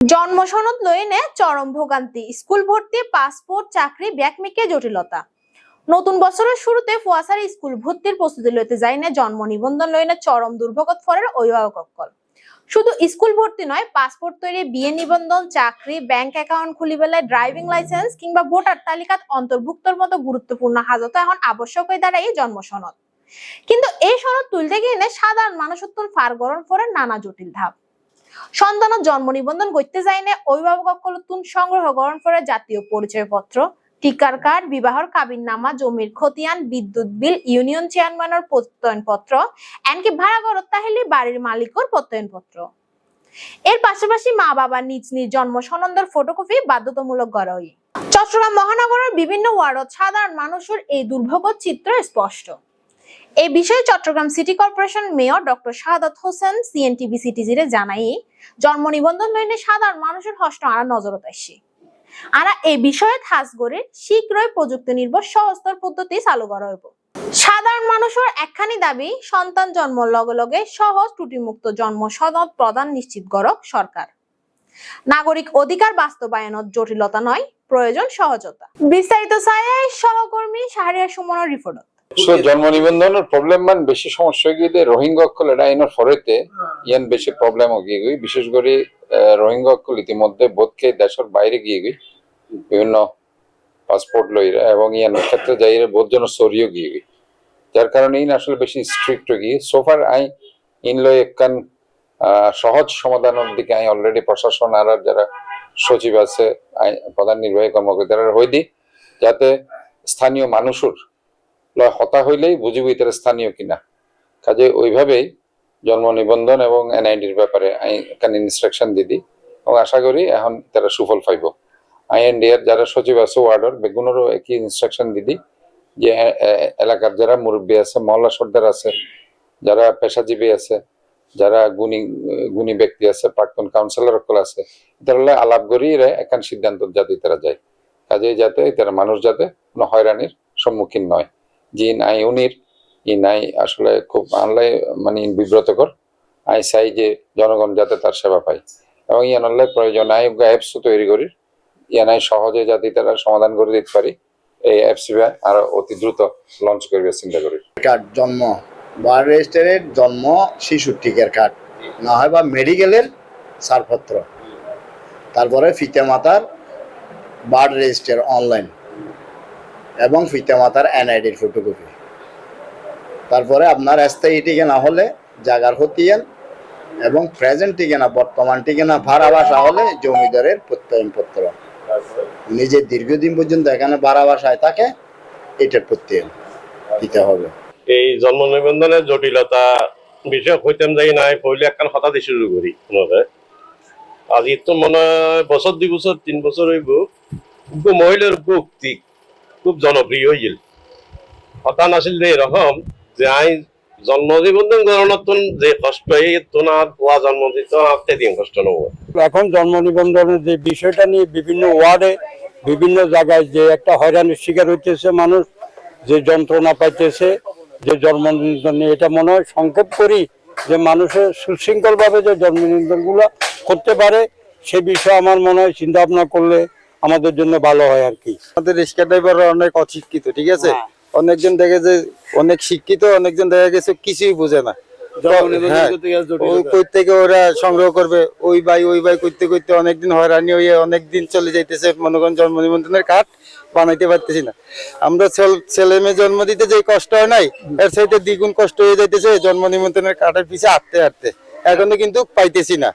জন্ম সনদ লইনে চরম ভোগান্তি, স্কুল ভর্তি, পাসপোর্ট, চাকরি, ব্যাকমেকে জটিলতা। নতুন বছরের শুরুতে ফুয়াশারি স্কুল ভর্তির প্রস্তুতি লইতে যাইনে জন্ম নিবন্ধন লইনে চরম দুর্ভোগত ফরের অভিভাবকসকল। শুধু স্কুল ভর্তি নয়, পাসপোর্ট তৈরি, বিয়ে নিবন্ধন, চাকরি, ব্যাংক অ্যাকাউন্ট খুলিবেলে, ড্রাইভিং লাইসেন্স কিংবা ভোটার তালিকাত অন্তর্ভুক্তর মতো গুরুত্বপূর্ণ হাজত এখন আবশ্যক হয়ে দাঁড়ায় এই জন্ম সনদ। কিন্তু এই সনদ তুলতে গিয়ে সাধারণ মানুষ ফার গরম ফরের নানা জটিল ধাপ। সন্তানের জন্ম নিবন্ধন করতে যাইনে অভিভাবক সংগ্রহ করণ করে জাতীয় পরিচয়পত্র, টিকার কার্ড, বিবাহর কাবিননামা, জমির খতিয়ান, বিদ্যুৎ বিল, ইউনিয়ন চেয়ারম্যানের প্রত্যয়নপত্র, এমনকি ভাড়া ঘরত তাহলে বাড়ির মালিকর প্রত্যয়নপত্র। এর পাশাপাশি মা বাবার নিজ নিজ জন্ম সনদের ফটোকপি বাধ্যতামূলক করা হয়। চট্টগ্রাম মহানগরের বিভিন্ন ওয়ার্ডত সাধারণ মানুষের এই দুর্ভোগ চিত্র স্পষ্ট। এই বিষয়ে Chattogram city corporation mayor doctor Shahadat Hossain CNTV সিটিজিরে জানাই, জন্ম নিবন্ধন লইনে সাধারণ মানুষের হস্ত আরা নজরত আসছে। আরা এই বিষয়ে থাসগড়ের শীঘ্রই প্রযুক্তি নির্ভর সহজতর পদ্ধতি চালু করা হইব। সাধারণ মানুষের একখানি দাবি, সন্তান জন্মর লগে লগে সহজ ত্রুটিমুক্ত জন্ম সনদ প্রদান নিশ্চিত করক সরকার। নাগরিক অধিকার বাস্তবায়নত জটিলতা নয়, প্রয়োজন সহজতা। বিস্তারিত চাই সহকর্মী শাহরিয়ার সুমনের রিপোর্ট। জন্ম নিবন্ধনের প্রবলেম মান বেশি সমস্যা গিয়ে রোহিঙ্গা অকল এটা আইনের ফরেতে ইয়ান বেশি প্রবলেম গিয়ে গই, বিশেষ করে রোহিঙ্গা অকল ইতিমধ্যে বোধকে দেশের বাইরে গিয়ে গই বিভিন্ন পাসপোর্ট লইরা এবং ইয়ানের ক্ষেত্রে যাই বোধ জন সরিয়ে গিয়ে গই, যার কারণে ইন আসলে বেশি স্ট্রিক্ট গিয়ে সোফার আই ইন লই একখান সহজ সমাধানের দিকে আই অলরেডি প্রশাসন আর যারা সচিব আছে প্রধান নির্বাহী কর্মকর্তারা হই দি, যাতে স্থানীয় মানুষের হতা হইলেই বুঝিব তারা স্থানীয় কিনা। কাজে ওইভাবেই জন্ম নিবন্ধন এবং এনআইডির ব্যাপারে আমি ইনস্ট্রাকশন দিদি এবং আশা করি এখন তারা সুফল পাইব। আইএনডিআর যারা সচিব আছে ওয়ার্ডের বেগুনেরও একই ইনস্ট্রাকশন দিদি যে এলাকার যারা মুরব্বী আছে, মহল্লা সর্দার আছে, যারা পেশাজীবী আছে, যারা গুণী ব্যক্তি আছে, প্রাক্তন কাউন্সিলর সকল আছে, তারা আলাপ করি একান সিদ্ধান্ত যাতে তারা যায়। কাজে যাতে তারা মানুষ যাতে কোনো হয়রানির সম্মুখীন নয়। জিন আই উনির ইনাই আসলে খুব আনলাই মানে বিব্রতকর। আই চাই যে জনগণ যাতে তার সেবা পায় এবং ইয়ানলাই প্রয়োজন আই অ্যাপস তৈরি করি, ইয়ানাই সহজে যাতে তারা সমাধান করে দিতে পারি। এই অ্যাপস আর অতি দ্রুত লঞ্চ করবে চিন্তা করি। কার্ড জন্ম বার্থ রেজিস্টারের জন্ম শিশুর টিকার কার্ড না হয় বা মেডিকেলের ছাড়পত্র, তারপরে পিতা মাতার বার্থ রেজিস্টার অনলাইন এবং পিতা মাতার এনআইডির ফটোকপি, তারপরে আপনার স্থায়ী ঠিকানা হলে জাগার খতিয়ান এবং প্রেজেন্ট ঠিকানা বর্তমান ঠিকানা ভাড়া বাসা হলে জমিদারের প্রত্যয়নপত্র, নিজের দীর্ঘদিন পর্যন্ত এখানে ভাড়া বাসায় থাকে এটার প্রত্যয়ন দিতে হবে। এই জন্ম নিবন্ধনের জটিলতা বিষয় হইতাম যাই নাই পহলে একখান হঠাৎ শুরু করি আজি তো মনে হয় বছর 2 বছর 3 বছর হইব মহিলার উক্তি খুব জনপ্রিয় হয়েছিল। হঠাৎ আসিল যে এরকম যে আই জন্ম নিবন্ধন গণনাতন যে কষ্ট হওয়া জন্ম দিতে দিন কষ্ট নেব। এখন জন্ম নিবন্ধনের যে বিষয়টা নিয়ে বিভিন্ন ওয়ার্ডে বিভিন্ন জায়গায় যে একটা হয়রানির শিকার হইতেছে মানুষ, যে যন্ত্রণা পাইতেছে, যে জন্ম নিবন্ধন নিয়ে এটা মনে হয় সংক্ষেপ করি যে মানুষের সুশৃঙ্খল ভাবে যে জন্ম নিবন্ধন গুলো করতে পারে সে বিষয়ে আমার মনে হয় চিন্তা ভাবনা করলে আমাদের জন্য ভালো হয় আর কি। আমাদের রিক্সা ড্রাইভাররা অনেক অশিক্ষিত, ঠিক আছে, অনেকজন দেখে যে অনেক শিক্ষিত, অনেকজন দেখা গেছে কিছুই বুঝে না। থেকে ওরা সংগ্রহ করবে ওই ভাই করতে করতে অনেকদিন হয়রানি হয়ে অনেকদিন চলে যাইতেছে। মনে করেন জন্ম নিবন্ধনের কার্ড বানাইতে পারতেছি না। আমরা ছেলে মেয়ে জন্ম দিতে যে কষ্ট হয় নাই এর সাথে দ্বিগুণ কষ্ট হয়ে যাইতেছে জন্ম নিবন্ধনের কার্ডের পিছিয়ে হাঁটতে হাঁটতে, এখনো কিন্তু পাইতেছি না।